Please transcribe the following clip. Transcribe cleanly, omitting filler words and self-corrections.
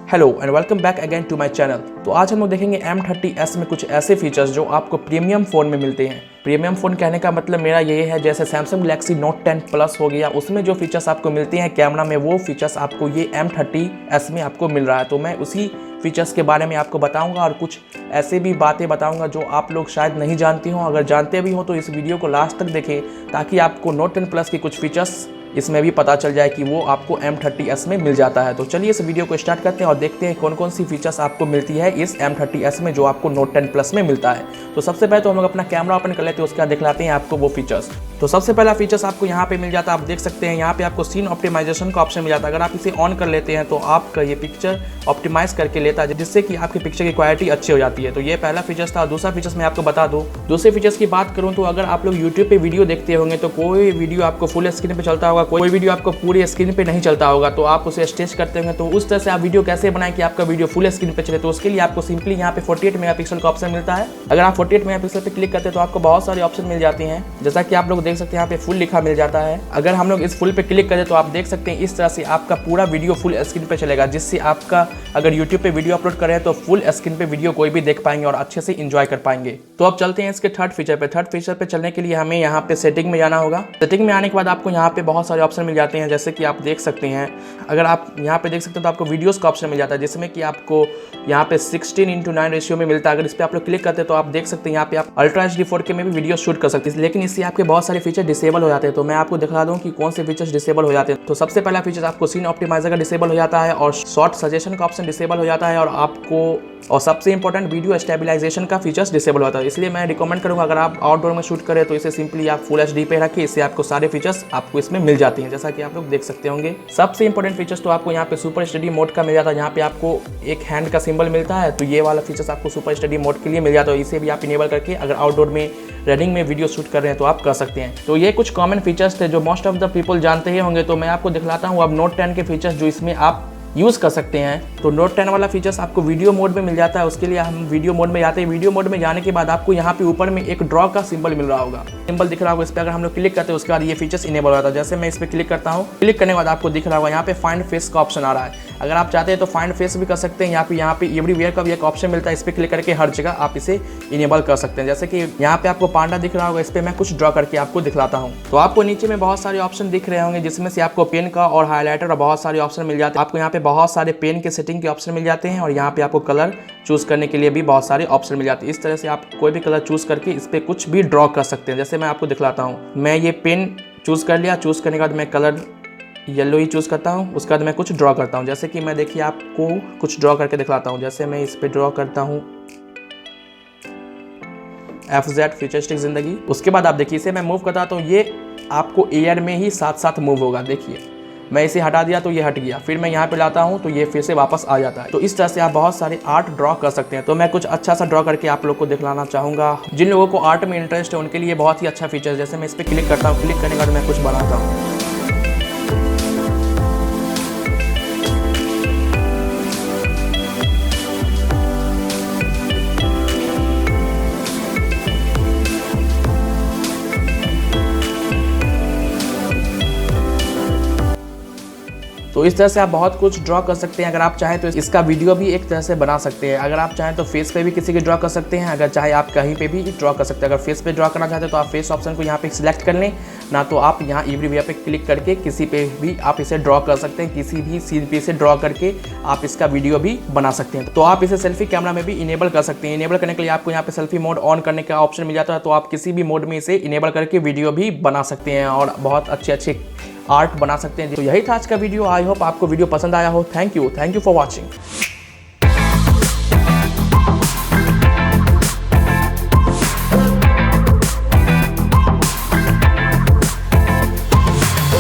Hello and welcome back again to my channel. तो आज हम लोग देखेंगे M30s में कुछ ऐसे फीचर्स जो आपको प्रीमियम फ़ोन में मिलते हैं। प्रीमियम फ़ोन कहने का मतलब मेरा ये है, जैसे सैमसंग गैलेक्सी नोट 10 प्लस हो गया, उसमें जो फीचर्स आपको मिलते हैं कैमरा में, वो फीचर्स आपको ये M30s में आपको मिल रहा है। तो मैं उसी फीचर्स के बारे में आपको बताऊंगा और कुछ ऐसे भी बातें बताऊंगा जो आप लोग शायद नहीं जानती हो। अगर जानते भी हो तो इस वीडियो को लास्ट तक देखें ताकि आपको नोट 10 प्लस के कुछ फीचर्स इसमें भी पता चल जाए कि वो आपको M30s में मिल जाता है। तो चलिए इस वीडियो को स्टार्ट करते हैं और देखते हैं कौन कौन सी फीचर्स आपको मिलती है इस M30s में जो आपको नोट 10 प्लस में मिलता है। तो सबसे पहले तो हम लोग अपना कैमरा ओपन कर लेते हैं, उसके बाद दिखलाते हैं आपको वो फीचर्स। तो सबसे पहला फीचर्स आपको यहाँ पे मिल जाता है, आप देख सकते हैं यहाँ पे आपको सीन ऑप्टिमाइजेशन का ऑप्शन मिल जाता है। अगर आप इसे ऑन कर लेते हैं तो आपका ये पिक्चर ऑप्टिमाइज करके लेता है, जिससे कि आपकी पिक्चर की क्वालिटी अच्छी हो जाती है। तो ये पहला फीचर्स था। दूसरा फीचर्स मैं आपको बता दूँ, दूसरे फीचर्स की बात करूँ तो अगर आप लोग यूट्यूब पे वीडियो देखते होंगे तो कोई वीडियो आपको फुल स्क्रीन पे चलता होगा, कोई वीडियो आपको पूरी स्क्रीन पे नहीं चलता होगा, तो आप उसे स्टेज करते होंगे। तो उस तरह से आप वीडियो कैसे बनाएं कि आपका वीडियो फुल स्क्रीन पे चले, तो उसके लिए आपको सिंपली यहाँ पे 48 मेगापिक्सल का ऑप्शन मिलता है। अगर आप 48 मेगापिक्सल पे क्लिक करते हैं तो आपको बहुत सारे ऑप्शन मिल जाते हैं, जैसा कि आप लोग देख सकते हैं यहाँ पे फुल लिखा मिल जाता है। अगर हम लोग इस फुल पे क्लिक करें तो आप देख सकते हैं इस तरह से आपका पूरा वीडियो फुल स्क्रीन पे चलेगा, जिससे आपका अगर यूट्यूब पे वीडियो अपलोड करें तो फुल स्क्रीन पे वीडियो कोई भी देख पाएंगे और अच्छे से इंजॉय कर पाएंगे। तो अब चलते हैं इसके थर्ड फीचर पे। थर्ड फीचर पे चलने के लिए हमें यहाँ पे सेटिंग में जाना होगा। सेटिंग में आने के बाद आपको यहाँ पे बहुत सारे ऑप्शन मिल जाते हैं, जैसे कि आप देख सकते हैं। अगर आप यहाँ पे देख सकते हैं तो आपको वीडियोस का ऑप्शन मिल जाता है, जिसमें कि आपको यहाँ पे 16:9 रेशियो में मिलता है। अगर इस पर आप लोग क्लिक करते हैं तो आप देख सकते हैं यहाँ पे आप अल्ट्रा HD 4K में भी वीडियो शूट कर सकते हैं, लेकिन इससे आपके बहुत सारे फीचर डिसेबल हो जाते हैं। तो मैं आपको दिखा दूँ कि कौन से फीचर्स डिसेबल हो जाते हैं। तो सबसे पहला फीचर आपको सीन ऑप्टिमाइजर का डिसेबल हो जाता है और शॉर्ट सजेशन का ऑप्शन डिसेबल हो जाता है, और सबसे इंपॉर्टेंट वीडियो स्टेबलाइजेशन का फीचर्स डिसेबल होता है। इसलिए मैं रिकमेंड करूंगा अगर आप आउटडोर में शूट करें तो इसे सिंपली आप फुल HD पे रखिए, इससे आपको सारे फीचर्स आपको इसमें मिल जाते हैं, जैसा कि आप लोग देख सकते होंगे। सबसे इंपॉर्टेंट फीचर्स तो आपको यहाँ पे सुपर स्टडी मोड का मिल जाता है, यहाँ पे आपको एक हैंड का सिंबल मिलता है। तो ये वाला फीचर्स आपको सुपर स्टडी मोड के लिए मिल जाता है, इसे भी आप इनेबल करके अगर आउटडोर में रनिंग में वीडियो शूट कर रहे हैं तो आप कर सकते हैं। तो ये कुछ कॉमन फीचर्स थे जो मोस्ट ऑफ द पीपल जानते ही होंगे। तो मैं आपको दिखलाता हूँ अब नोट 10 के फीचर्स जो इसमें आप यूज़ कर सकते हैं। तो नोट 10 वाला फीचर्स आपको वीडियो मोड में मिल जाता है। उसके लिए हम वीडियो मोड में जाते हैं। वीडियो मोड में जाने के बाद आपको यहाँ पे ऊपर में एक ड्रॉ का सिंबल मिल रहा होगा, सिंबल दिख रहा होगा। इस पर अगर हम लोग क्लिक करते हैं उसके बाद ये फीचर्स इनेबल हो जाता है। जैसे मैं इस पर क्लिक करता हूँ, क्लिक करने के बाद आपको दिख रहा होगा यहाँ पे फाइंड फेस का ऑप्शन आ रहा है। अगर आप चाहते हैं तो फाइंड फेस भी कर सकते हैं। यहाँ पे एवरीवेयर का भी एक ऑप्शन मिलता है, इस पर क्लिक करके हर जगह आप इसे इनेबल कर सकते हैं। जैसे कि यहाँ पे आपको पांडा दिख रहा होगा, इस पर मैं कुछ ड्रॉ करके आपको दिखलाता हूँ। तो आपको नीचे में बहुत सारे ऑप्शन दिख रहे होंगे, जिसमें से आपको पेन का और हाईलाइटर और बहुत सारे ऑप्शन मिल जाते हैं। आपको यहाँ पे बहुत सारे पेन के सेटिंग के ऑप्शन मिल जाते हैं और यहाँ पे आपको कलर चूज करने के लिए भी बहुत सारे ऑप्शन मिल जाते हैं। इस तरह से आप कोई भी कलर चूज करके इस पर कुछ भी ड्रॉ कर सकते हैं। जैसे मैं आपको दिखलाता हूँ, मैं ये पेन चूज कर लिया, चूज करने के बाद मैं कलर येलो ही चूज़ करता हूँ, उसके बाद मैं कुछ ड्रॉ करता हूँ। जैसे कि मैं देखिए आपको कुछ ड्रॉ करके दिखलाता हूँ। जैसे मैं इस पे ड्रॉ करता हूँ FZ फ्यूचरिस्टिक ज़िंदगी। उसके बाद आप देखिए इसे मैं मूव करता तो ये आपको एयर में ही साथ साथ मूव होगा। देखिए मैं इसे हटा दिया तो ये हट गया, फिर मैं यहाँ पे लाता हूँ तो ये फिर से वापस आ जाता है। तो इस तरह से आप बहुत सारे आर्ट ड्रॉ कर सकते हैं। तो मैं कुछ अच्छा सा ड्रॉ करके आप लोग को दिखलाना चाहूँगा। जिन लोगों को आर्ट में इंटरेस्ट है उनके लिए बहुत ही अच्छा फीचर है। जैसे मैं इस पर क्लिक करता हूँ, क्लिक करने के बाद मैं कुछ बनाता हूँ। तो इस तरह से आप बहुत कुछ ड्रॉ कर सकते हैं। अगर आप चाहें तो इसका वीडियो भी एक तरह से बना सकते हैं। अगर आप चाहें तो फेस पे भी किसी के ड्रॉ कर सकते हैं, अगर चाहे आप कहीं पे भी ड्रॉ कर सकते हैं। अगर फेस पे ड्रॉ करना चाहते हैं तो आप फेस ऑप्शन को यहाँ पे सिलेक्ट कर लें, ना तो आप यहाँ एवरीवेयर पे क्लिक करके किसी पे भी आप इसे ड्रॉ कर सकते हैं। किसी भी सीन पे इसे ड्रॉ करके आप इसका वीडियो भी बना सकते हैं। तो आप इसे सेल्फी कैमरा में भी इनेबल कर सकते हैं। इनेबल करने के लिए आपको यहाँ पे सेल्फी मोड ऑन करने का ऑप्शन मिल जाता है, तो आप किसी भी मोड में इसे इनेबल करके वीडियो भी बना सकते हैं और बहुत अच्छे आर्ट बना सकते हैं। तो यही था आज का वीडियो। आई होप आपको वीडियो पसंद आया हो। Thank you for watching.